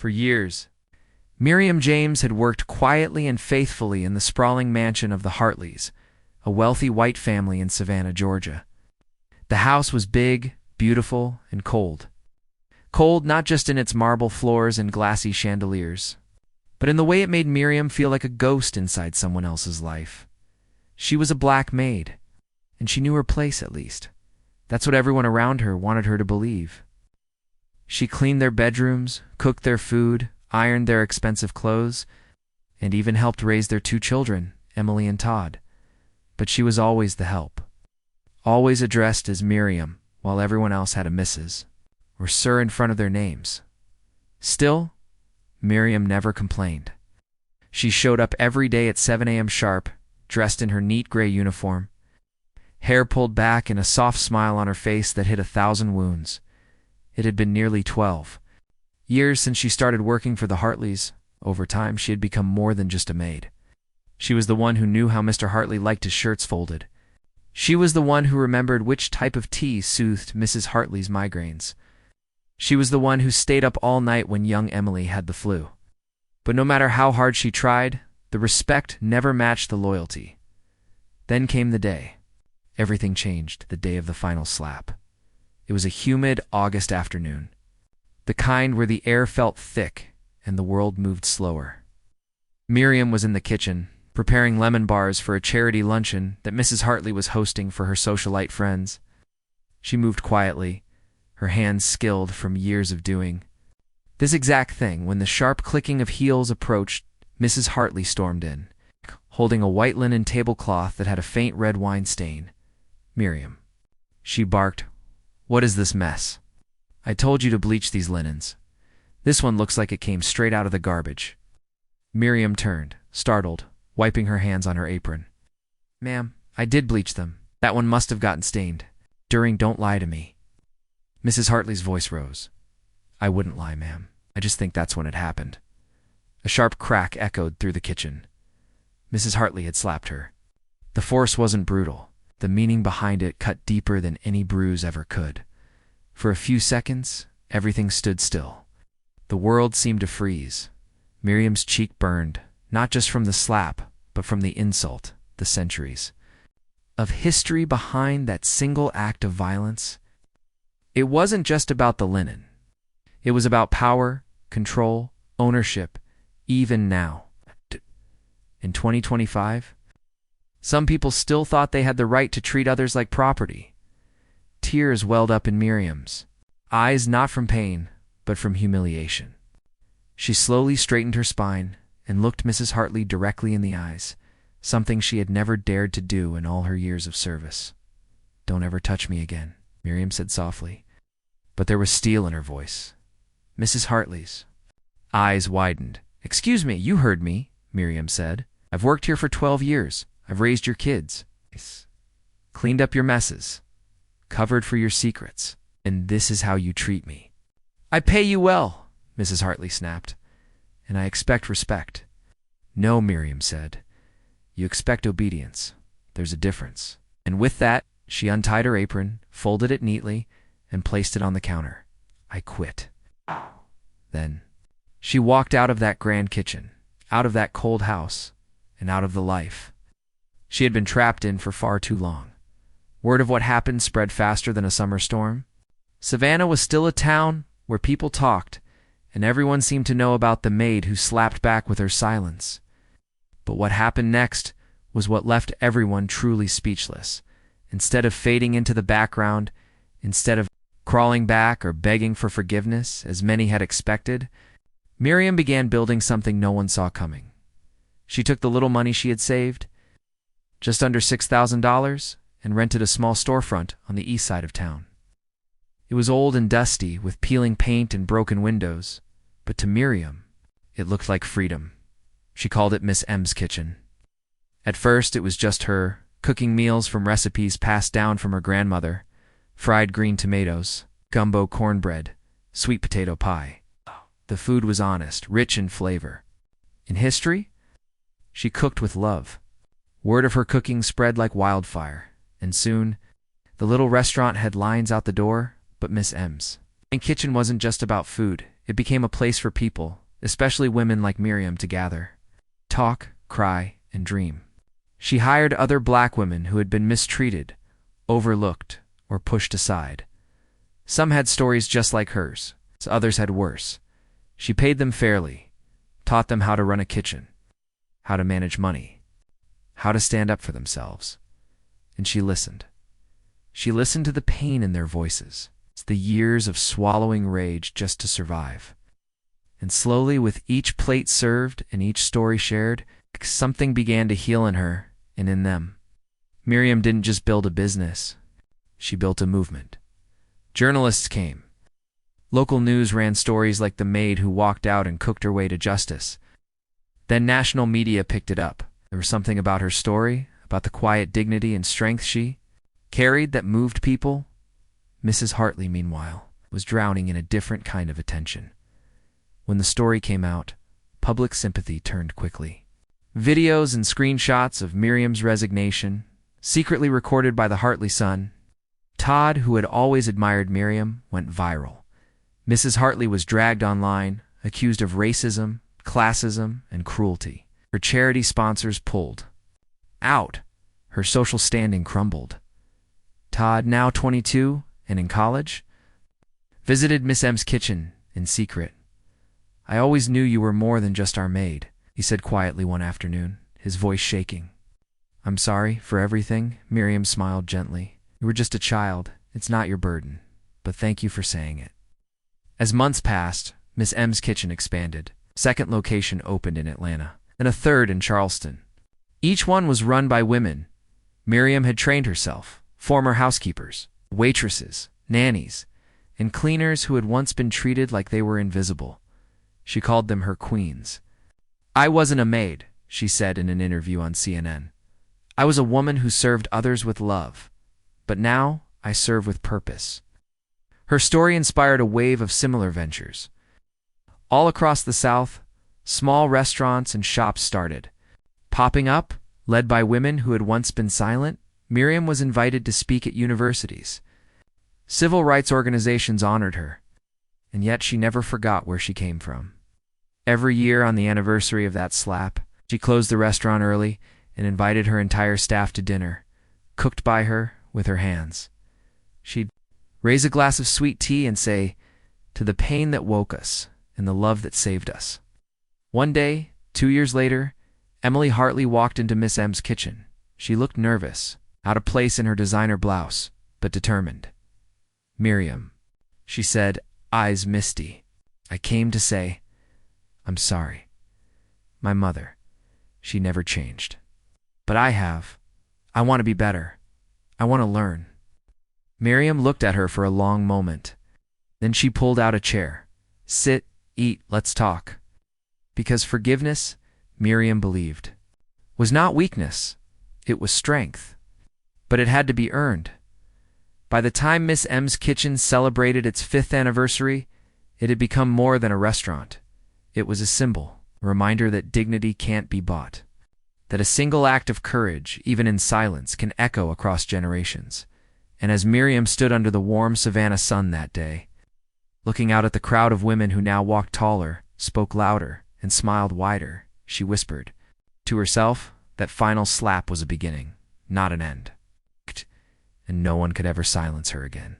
For years, Miriam James had worked quietly and faithfully in the sprawling mansion of the Hartleys, a wealthy white family in Savannah, Georgia. The house was big, beautiful, and cold. Cold not just in its marble floors and glassy chandeliers, but in the way it made Miriam feel like a ghost inside someone else's life. She was a black maid, and she knew her place at least. That's what everyone around her wanted her to believe. She cleaned their bedrooms, cooked their food, ironed their expensive clothes, and even helped raise their 2 children, Emily and Todd. But she was always the help. Always addressed as Miriam, while everyone else had a Mrs. or Sir in front of their names. Still, Miriam never complained. She showed up every day at 7 a.m. sharp, dressed in her neat gray uniform, hair pulled back and a soft smile on her face that hid 1,000 wounds. It had been nearly 12 years since she started working for the Hartleys. Over time, she had become more than just a maid. She was the one who knew how Mr. Hartley liked his shirts folded. She was the one who remembered which type of tea soothed Mrs. Hartley's migraines. She was the one who stayed up all night when young Emily had the flu. But no matter how hard she tried, the respect never matched the loyalty. Then came the day. Everything changed the day of the final slap. It was a humid August afternoon, the kind where the air felt thick and the world moved slower. Miriam was in the kitchen, preparing lemon bars for a charity luncheon that Mrs. Hartley was hosting for her socialite friends. She moved quietly, her hands skilled from years of doing this exact thing. When the sharp clicking of heels approached, Mrs. Hartley stormed in, holding a white linen tablecloth that had a faint red wine stain. "Miriam," she barked, "what is this mess? I told you to bleach these linens. This one looks like it came straight out of the garbage." Miriam turned, startled, wiping her hands on her apron. "Ma'am, I did bleach them. That one must have gotten stained. Don't lie to me." Mrs. Hartley's voice rose. "I wouldn't lie, ma'am. I just think that's when it happened." A sharp crack echoed through the kitchen. Mrs. Hartley had slapped her. The force wasn't brutal. The meaning behind it cut deeper than any bruise ever could. For a few seconds, everything stood still. The world seemed to freeze. Miriam's cheek burned, not just from the slap, but from the insult, the centuries of history behind that single act of violence. It wasn't just about the linen. It was about power, control, ownership, even now. In 2025, some people still thought they had the right to treat others like property. Tears welled up in Miriam's eyes, not from pain, but from humiliation. She slowly straightened her spine and looked Mrs. Hartley directly in the eyes, something she had never dared to do in all her years of service. "Don't ever touch me again," Miriam said softly, but there was steel in her voice. Mrs. Hartley's eyes widened. "Excuse me, you heard me," Miriam said. "I've worked here for 12 years. I've raised your kids, cleaned up your messes, covered for your secrets, and this is how you treat me." "I pay you well," Mrs. Hartley snapped, "and I expect respect." "No," Miriam said. "You expect obedience. There's a difference." And with that, she untied her apron, folded it neatly, and placed it on the counter. "I quit." Then she walked out of that grand kitchen, out of that cold house, and out of the life she had been trapped in for far too long. Word of what happened spread faster than a summer storm. Savannah was still a town where people talked, and everyone seemed to know about the maid who slapped back with her silence. But what happened next was what left everyone truly speechless. Instead of fading into the background, instead of crawling back or begging for forgiveness, as many had expected, Miriam began building something no one saw coming. She took the little money she had saved, just under $6,000, and rented a small storefront on the east side of town. It was old and dusty, with peeling paint and broken windows, but to Miriam, it looked like freedom. She called it Miss M's Kitchen. At first, it was just her, cooking meals from recipes passed down from her grandmother: fried green tomatoes, gumbo cornbread, sweet potato pie. The food was honest, rich in flavor. In history, she cooked with love. Word of her cooking spread like wildfire, and soon, the little restaurant had lines out the door, but Miss M's kitchen wasn't just about food. it became a place for people, especially women like Miriam, to gather, talk, cry, and dream. She hired other black women who had been mistreated, overlooked, or pushed aside. Some had stories just like hers, others had worse. She paid them fairly, taught them how to run a kitchen, how to manage money, how to stand up for themselves. And she listened. She listened to the pain in their voices, the years of swallowing rage just to survive. And slowly, with each plate served and each story shared, something began to heal in her and in them. Miriam didn't just build a business. She built a movement. Journalists came. Local news ran stories like the Maid who walked out and cooked her way to justice. Then national media picked it up. There was something about her story, about the quiet dignity and strength she carried that moved people. Mrs. Hartley, meanwhile, was drowning in a different kind of attention. When the story came out, public sympathy turned quickly. Videos and screenshots of Miriam's resignation, secretly recorded by the Hartley son, Todd, who had always admired Miriam, went viral. Mrs. Hartley was dragged online, accused of racism, classism, and cruelty. Her charity sponsors pulled out. Her social standing crumbled. Todd, now 22 and in college, visited Miss M's kitchen in secret. "I always knew you were more than just our maid," he said quietly one afternoon, his voice shaking. "I'm sorry for everything," Miriam smiled gently. "You were just a child. It's not your burden. But thank you for saying it." As months passed, Miss M's kitchen expanded. A second location opened in Atlanta, and a third in Charleston. Each one was run by women Miriam had trained herself, former housekeepers, waitresses, nannies, and cleaners who had once been treated like they were invisible. She called them her queens. "I wasn't a maid," she said in an interview on CNN. "I was a woman who served others with love. But now I serve with purpose." Her story inspired a wave of similar ventures. All across the South, small restaurants and shops started popping up, led by women who had once been silent. Miriam was invited to speak at universities. Civil rights organizations honored her, and yet she never forgot where she came from. Every year on the anniversary of that slap, she closed the restaurant early and invited her entire staff to dinner, cooked by her with her hands. She'd raise a glass of sweet tea and say, "To the pain that woke us and the love that saved us." One day, 2 years later, Emily Hartley walked into Miss M's kitchen. She looked nervous, out of place in her designer blouse, but determined. "Miriam," she said, eyes misty, "I came to say, I'm sorry. My mother, she never changed. But I have. I want to be better. I want to learn." Miriam looked at her for a long moment. Then she pulled out a chair. "Sit, eat, let's talk." Because forgiveness, Miriam believed, was not weakness, it was strength. But it had to be earned. By the time Miss M's kitchen celebrated its 5th anniversary, it had become more than a restaurant. It was a symbol, a reminder that dignity can't be bought, that a single act of courage, even in silence, can echo across generations. And as Miriam stood under the warm Savannah sun that day, looking out at the crowd of women who now walked taller, spoke louder, and smiled wider, she whispered to herself that final slap was a beginning, not an end. And no one could ever silence her again.